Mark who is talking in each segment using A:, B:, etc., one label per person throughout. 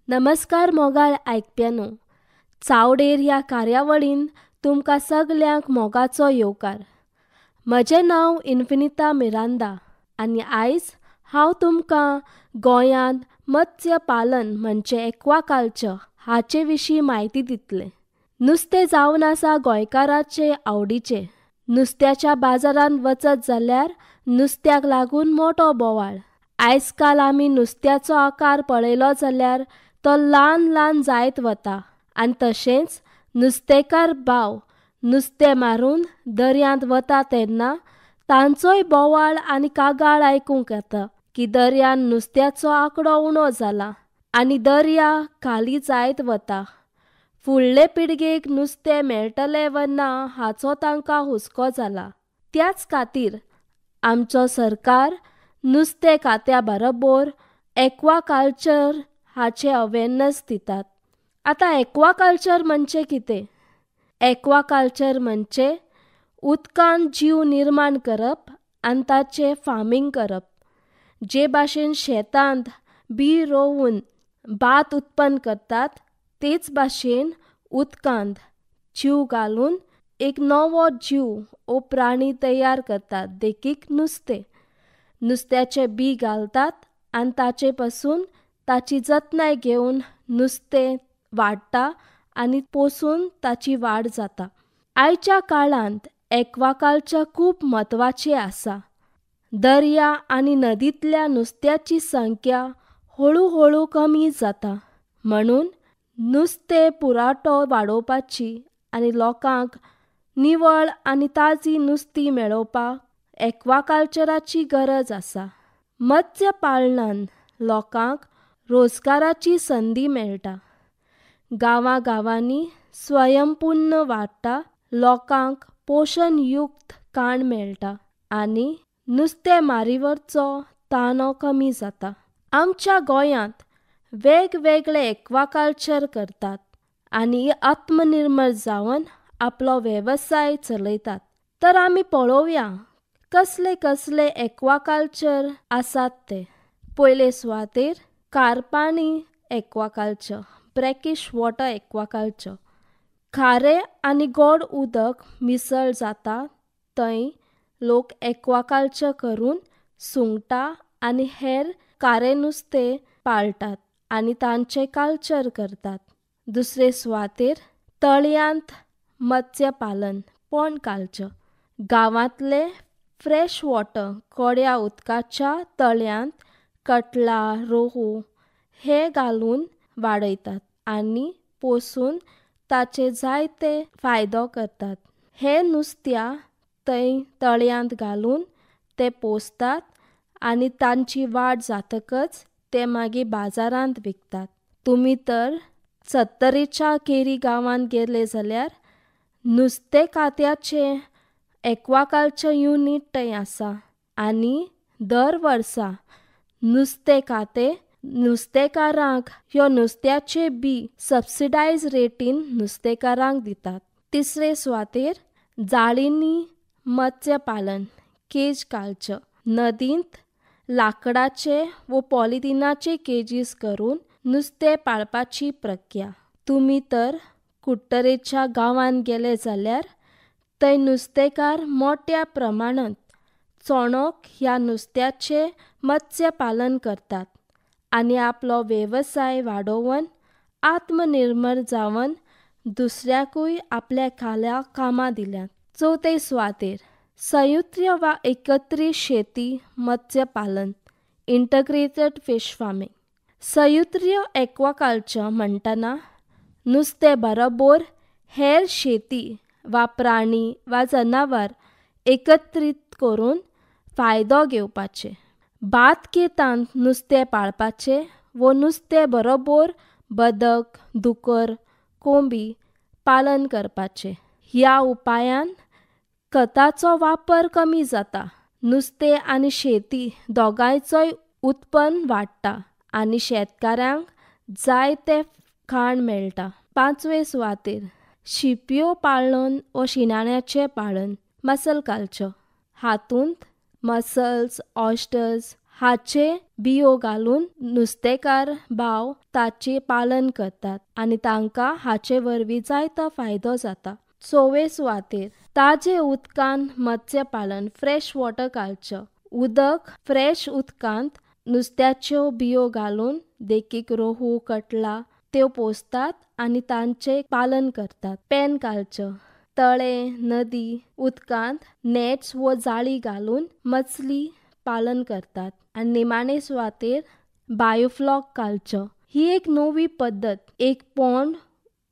A: नमस्कार मोगाळ आयकप्यानो. चावडेर ह्या कार्यावळीन तुमकां सगल्यांक मोगाचो येवकार. म्हजें नांव इन्फिनिता मिरांदा आनी आयज हांव तुमकां गोंयांत मत्स्य पालन म्हणजे एक्वाकल्चर हाचे विशीं म्हायती दितलें. नुस्तें जावन आसा गोंयकारांचे आवडीचें. नुस्त्याच्या बाजारांत वचत जाल्यार नुस्त्याक लागून मोठो बोवाळ. आयज काल आमी नुस्त्याचो आकार पळयलो जाल्यार तो ल्हान ल्हान जायत वता आनी तशेंच नुस्तेकार भाव नुस्तें मारून दर्यांत वता तेन्ना तांचोय बोवाळ आनी कागाळ आयकूंक येता की दर्यान नुस्त्याचो आंकडो उणो जाला आनी दर्या खाली जायत वता. फुडले पिळगेक नुस्तें मेळटलें वा ना हाचो तांकां हुस्को जाला. त्याच खातीर आमचो सरकार नुस्तें खात्या बरोबर एक्वाकल्चर हाचे अवेरनस दितात. आतां एक्वाकल्चर म्हणजे कितें? एक्वाकल्चर म्हणजे उदकांत जीव निर्माण करप आनी ताचें फार्मींग करप. जे भाशेन शेतांत बी रोवन भात उत्पन्न करतात तेच भाशेन उदकांत जीव घालून एक नवो जीव वो प्राणी तयार करतात, देखीक नुस्तें. नुस्त्याचें बी घालतात आनी ताचे पासून ताची जतनाय घेवन नुस्तें वाडटा आनी पोसून ताची वाड जाता. आयच्या काळांत एक्वाकल्चर खूब म्हत्वाचें आसा. दर्या आनी नदींतल्या नुस्त्याची संख्या हळू हळू कमी जाता. म्हणून नुस्तें पुरावठो वाडोवपाची आनी लोकांक निवळ आनी ताजी नुस्तीं मेळोवपाक एक्वाकल्चराची गरज आसा. मत्स्य पालनान लोकांक रोजगाराची संदी मेळटा. गांवांनी स्वयंपूर्ण वाडटा, लोकांक पोशणयुक्त खाण मेळटा आनी नुस्तेंमारीवरचो ताणो कमी जाता. आमच्या गोंयांत वेगवेगळे एक्वाकल्चर करतात आनी आत्मनिर्भर जावन आपलो वेवसाय चलयतात. तर आमी पळोवया कसले कसले एक्वाकल्चर आसात ते. पयले सुवातेर कारपाणी एक्वाकल्चर, ब्रॅकिश वॉटर एक्वाकल्चर. खारें आनी गोड उदक मिसळ जाता थंय लोक एक्वाकल्चर करून सुंगटां आनी हेर खारें नुस्तें पाळटात आनी तांचें कल्चर करतात. दुसरे सुवातेर तळयांत मत्स्य पालन, पॉन्ड कल्चर. गांवांतले फ्रेश वॉटर कोड्या उदकाच्या तळयांत कटला, रोहू हे घालून वाडयतात आनी पोसून ताचे जायते फायदो करतात. हे नुस्त्या थंय तळयांत घालून ते पोसतात आनी तांची वाड जातकच ते मागीर बाजारांत विकतात. तुमी तर सत्तरेच्या केरी गांवांत गेले जाल्यार नुस्तें खात्याचें एक्वाकल्चर युनीट थंय आसा आनी दर वर्सा नुस्तें खातें नुस्तेकारांक ह्यो नुस्त्याचे बी सबसिडायज रेटीन नुस्तेकारांक दितात. तिसरे सुवातेर जाळींनी मत्स्य पालन, केज कल्चर. नदींत लाकडाचे वो पॉलिथिनाचे केजीस करून नुस्तें पाळपाची प्रक्रिया. तुमी तर कुट्टरेच्या गांवांत गेले जाल्यार थंय नुस्तेकार मोठ्या प्रमाणांत चोणोक ह्या नुस्त्याचें मत्स्य पालन करतात आनी आपलो वेवसाय वाडोवन आत्मनिर्भर जावन दुसऱ्याकूय आपल्या खाला कामां दिल्यात. चवथे सुवातेर संयुक्त वा एकत्रीत शेती मत्स्य पालन, इंटग्रेटेड फिश फार्मिंग. संयुक्त एक्वाकल्चर म्हणटना नुस्तें बरोबर हेर शेती वा प्राणी वा जनावर एकत्रीत करून फायदो घेवपाचे. भात केतांत नुस्तें पाळपाचें वो नुस्तें बरोबर बदक, दुकर, कोंबी पालन करपाचें. ह्या उपायान खताचो वापर कमी जाता. नुस्तें आनी शेती दोगांयचोय उत्पन्न वाडटा आनी शेतकाऱ्यांक जायते खाण मेळटा. पांचवे सुवातेर शिंपयो पाळन वो शिणाण्याचें पाळन, मसल कल्चर. हातूंत मसल्स, ऑयस्टर्स हाचे बियो घालून नुस्तेकार भाव ताचे पालन करतात आनी तांकां हाचे वरवीं जायतो फायदो जाता. 4वे सुवातेर ताजे उदकांत मत्स्य पालन फ्रेश वॉटर कल्चर. उदक फ्रेश उदकांत नुस्त्याच्यो बियो घालून देखीक रोहू कटला त्यो पोसतात आनी तांचे पालन करतात. Pen culture. तळे नदी उदकांत नेट्स व जाळी घालून मछली पालन करतात. आनी निमाणे सुवातेर बायोफ्लॉक कल्चर. ही एक नवी पद्दत. एक पोंड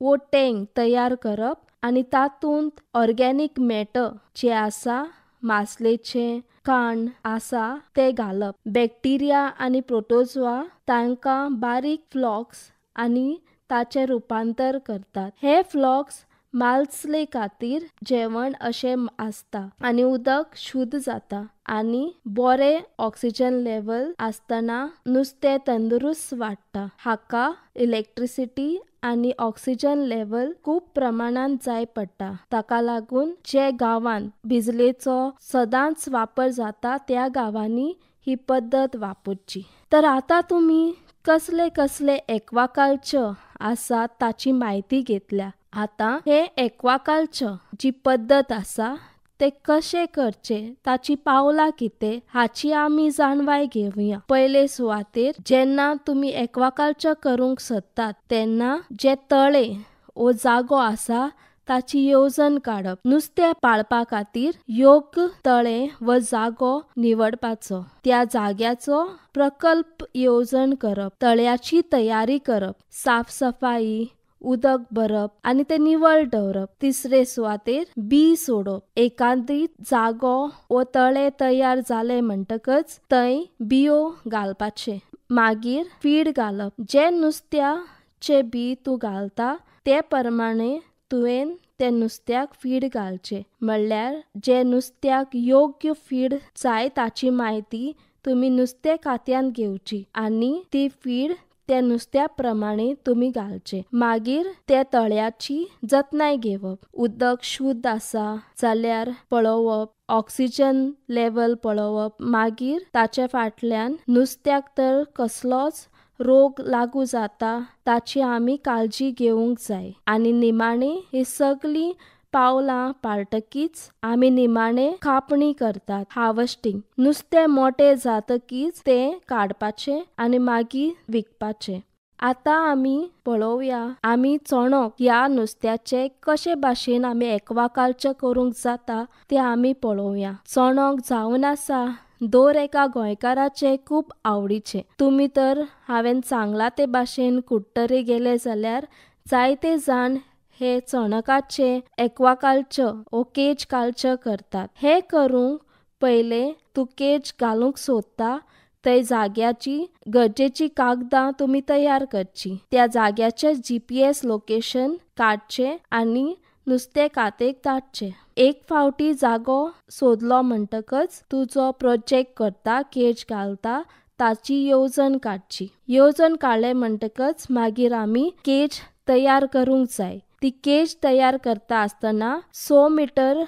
A: वो टँक तयार करप आनी तातूंत ऑर्गेनिक मॅटर जे आसा मासलेचे काण आसा ते घालप. बॅक्टेरिया आनी प्रोटोजोआ तांकां बारीक फ्लॉक्स आनी ताचे रुपांतर करतात. हे फ्लॉक्स मालसले खातीर जेवण अशें आसता आनी उदक शुद्ध जाता आनी बरें ऑक्सिजन लेवल आसतना नुस्तें तंदुरुस्त वाडटा. हाका इलेक्ट्रिसिटी आनी ऑक्सिजन लेवल खूब प्रमाणांत जाय पडटा. ताका लागून जे गांवांत बिजलेचो सदांच वापर जाता त्या गांवांनी ही पद्दत वापरची. तर आतां तुमी कसले कसले एक्वाकल्चर आसा ताची म्हायती घेतल्या. आतां हे एक्वाकल्चर जी पद्दत आसा ते कशें करचे ताची पावलां कितें हाची आमी जाणवाय घेवया. पयले सुवातेर जेन्ना तुमी एक्वाकल्चर करूंक सोदतात तेन्ना जे तळे वो जागो आसा ताची येवजण काडप. नुस्तें पाळपा खातीर योग्य तळे व जागो निवडपाचो. त्या जाग्याचो प्रकल्प येवजण करप. तळ्याची तयारी करप. साफसफाई उदक भरप आनी ते निवळ दवरप. तिसरे सुवातेर बी सोडप. एकादी जागो वो तळे तयार जाले म्हणटकच थंय बियो घालपाचे. मागीर फीड घालप. जे नुस्त्याचे बी तूं घालता ते प्रमाणे तुवें त्या नुस्त्याक फीड घालचे. म्हणल्यार जे नुस्त्याक योग्य फीड जाय ताची म्हायती तुमी नुस्तें खात्यान घेवची आनी ती फीड त्या नुस्त्या प्रमाणे तुमी घालचे. मागीर त्या तळ्याची जतनाय घेवप. उदक शुद्ध आसा जाल्यार पळोवप. ऑक्सिजन लेवल पळोवप. मागीर ताचे फाटल्यान नुस्त्याक तर कसलोच रोग लागू जाता ताची आमी काळजी घेवंक जाय. आनी निमाणे ही सगळीं पावलां पाळटकीच आमी निमाणे कापणी करतात. हार्वेस्टिंग. नुस्तें मोठें जातकीच तें काडपाचें आनी मागीर विकपाचें. आतां आमी पळोवया आमी चोणोक ह्या नुस्त्याचे कशे भाशेन आमी एक्वाकल्चर करूंक जाता ते आमी पळोवया. चोणोक जावन आसा दर एका गोंयकाराचे खूब आवडीचे. तुमी तर हांवें सांगला ते भाशेन कुडतरी गेले जाल्यार जायते जाण हे चोणकाचे एक्वाकल्चर वो केज कल्चर करतात. हे करूंक पयले तूं केज घालूंक सोदता थंय जाग्याची गरजेची कागदां तुमी तयार करची. त्या जाग्याचे GPS लोकेशन काडचे आनी नुस्तें खातेक धाडचें. एक फावटी जागो सोदलो म्हणटकच तुजो प्रोजेक्ट करता केज घालता ताची येवजण काडची. येवजण काडले म्हणटकच मागीर आमी केज तयार करूंक जाय. ती केज तयार करता आसतना 6 मीटर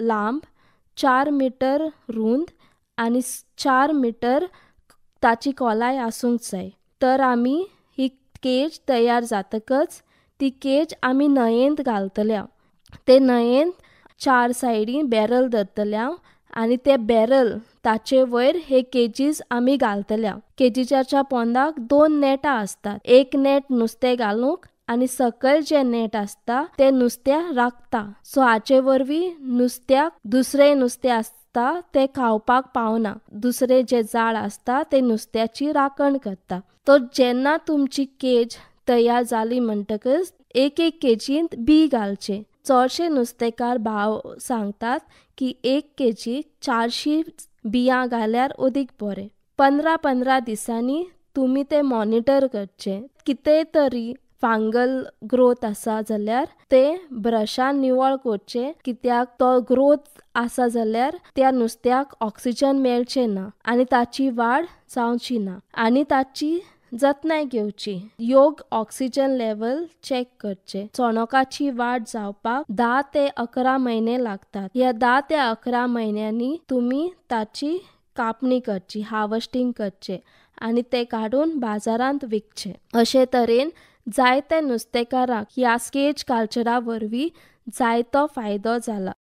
A: लांब, 4 मीटर रुंद आनी 4 मीटर ताची खोलाय आसूंक जाय. तर आमी ही केज तयार जातकच ती केज आमी न्हंयेंत घालतल्या. ते न्हंयेंत 4 सायडीन बॅरल धरतल्या आनी ते बॅरल ताचे वयर हे केजीस आमी घालतल्या. केजीच्या पोंदाक 2 नेटां आसतात. एक नेट नुस्तें घालूंक आनी सकयल जे नेट आसता ते नुस्त्या राखता. सो हाचे वरवीं नुस्त्याक दुसरें नुस्तें आसता ते खावपाक पावना. दुसरे जे जाळ आसता ते नुस्त्याची राखण करता. तो जेन्ना तुमची केज तयार जाली म्हणटकच एक केजींत बी घालचे. चडशे नुस्तेकार भाव सांगतात की 1 केजीक 400 बियां घाल्यार अदीक बरें. 15 दिसांनी तुमी ते मॉनिटर करचे. कितेंय तरी फांगल ग्रोथ आसा जाल्यार ते ब्रशान निवळ करचे. कित्याक तो ग्रोथ आसा जाल्यार त्या नुस्त्याक ऑक्सिजन मेळचें ना आनी ताची वाड जावची ना आनी ताची जतनाय घेवची. योग्य ऑक्सिजन लेवल चेक करचे. चोणोकाची वाड जावपाक 10 ते 11 म्हयने लागतात. ह्या 10 ते 11 म्हयन्यांनी तुमी ताची कापणी करची, हार्वेस्टिंग करचे आणि ते काढून बाजारांत विकचे. अशे तरेन जायते नुस्तेकारांक ह्या केज कल्चरा वरवीं जायतो फायदो जाला.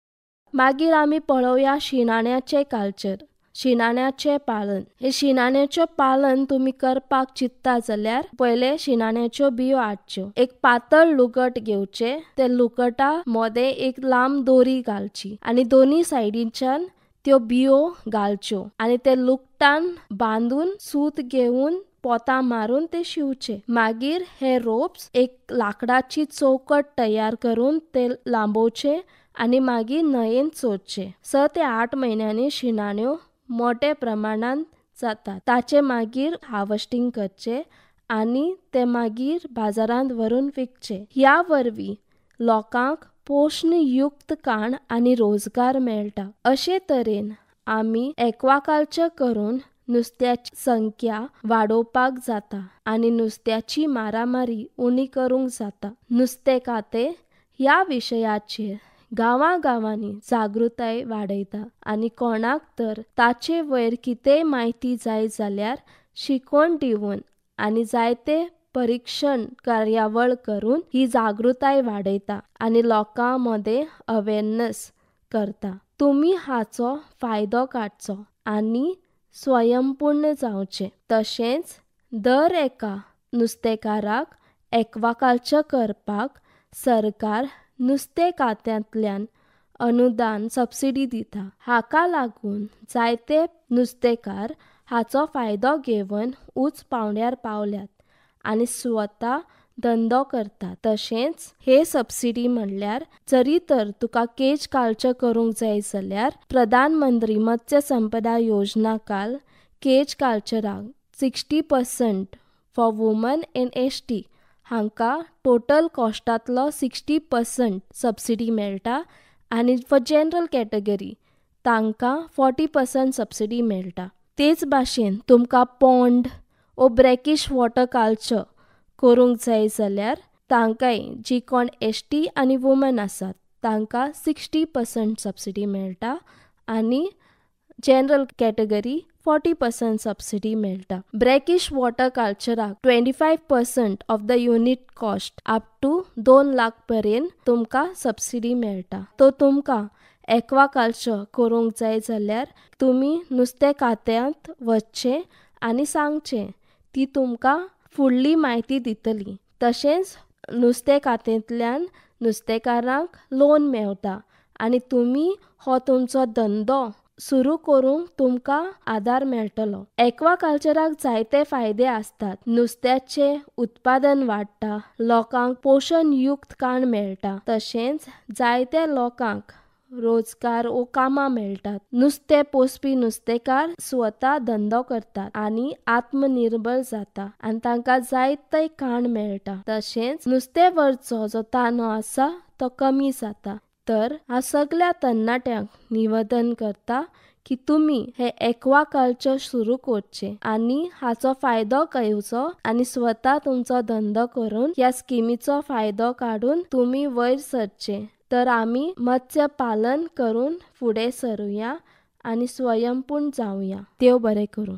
A: मागीर आमी पळोवया शिणाण्याचें कल्चर, शिणाण्याचें पालन. हे शिणाण्याचें पालन तुमी करपाक चित्ता जाल्यार पयले शिणाण्याच्यो बियो हाडच्यो. एक पातळ लुगट घेवचें, ते लुगटा मदें एक लांब दोरी घालची आनी दोनी सायडींच्यान त्यो बियो घालच्यो आनी ते लुगटान बांदून सूत घेवन पोतां मारून ते शिंवचे. मागीर हे रोप्स एक लाकडाची चौकट तयार करून ते लांबोवचे आनी मागीर न्हंयेन सोदचे. 6 ते 8 म्हयन्यांनी शिणाण्यो मोठे प्रमाणांत जातात. ताचे मागीर हार्वेस्टिंग करचे आनी ते मागीर बाजारांत व्हरून विकचे. ह्या वरवीं लोकांक पोशणयुक्त खाण आनी रोजगार मेळटा. अशे तरेन आमी एक्वाकल्चर करून नुस्त्याची संख्या वाडोवपाक जाता आनी नुस्त्याची मारामारी उणी करूंक जाता. नुस्तेंकातें ह्या विशयाचेर गांवांनी जागृताय वाडयता आनी कोणाक तर ताचे वयर कितेंय म्हायती जाय जाल्यार शिकोवन दिवन आनी जायते परीक्षण कार्यावळ करून ही जागृताय वाडयता आनी लोकां मदें अवेरनेस करता. तुमी हाचो फायदो काडचो आनी स्वयंपूर्ण जावचें. तशेंच दर एका नुस्तेकाराक एक्वाकल्चर करपाक सरकार नुस्तें खात्यांतल्यान अनुदान सबसिडी दिता. हाका लागून जायते नुस्तेकार हाचो फायदो घेवन उंच पांवड्यार पावल्यात आनी स्वता धंदो करतात. तशेंच हे सबसिडी म्हणल्यार जरी तर तुका केज कल्चर करूंक जाय जाल्यार प्रधानमंत्री मत्स्य संपदा योजना खाल केज कल्चराक 60% फॉर वुमन एंड एसटी हांकां टोटल कॉस्टांतलो 60% सबसिडी मेळटा आनी फॉर जनरल कॅटेगरी तांकां 40% सबसिडी मेळटा. तेच भाशेन तुमकां पॉन्ड ओ ब्रॅकिश वॉटर कल्चर करूंक जाय जाल्यार तांकांय जी कोण एसटी आनी वुमन आसात तांकां 60% सबसिडी मेळटा आनी जनरल कॅटेगरी 40% सबसिडी मेळटा. ब्रॅकिश वॉटर कल्चराक 25% of the unit cost up to 2 lakh पर्यंत तुमकां सबसिडी मेळटा. तो तुमकां एक्वाकल्चर करूंक जाय जाल्यार तुमी नुस्तें खात्यांत वचचें आनी सांगचें. ती तुमकां फुडली म्हायती दितली. तशेंच नुस्तें खात्यांतल्यान नुस्तेकारांक लोन मेळटा आनी तुमी हो तुमचो धंदो सुरू करूंक तुमकां आदार मेळटलो. एक्वाकल्चराक जायते फायदे आसतात. नुस्त्याचें उत्पादन वाडटा, लोकांक पोशणयुक्त खाण मेळटा, तशेंच जायत्या लोकांक रोजगार ओ कामां मेळटात. नुस्तें पोसपी नुस्तेकार स्वता धंदो करतात आनी आत्मनिर्भर जाता आनी तांकां जायतें खाण मेळटा. तशेंच नुस्तें व्हरचो जो ताणो आसा तो कमी जाता. तर हांव सगळ्या तरणाट्यांक निवेदन करता की तुमी हे एक्वाकल्चर सुरू करचें आनी हाचो फायदो घेवचो आनी स्वता तुमचो धंदो करून ह्या स्किमीचो फायदो काडून तुमी वयर सरचें. तर आमी मत्स्य पालन करून फुडें सरुया आनी स्वयंपूर्ण जावया. देव बरें करूं.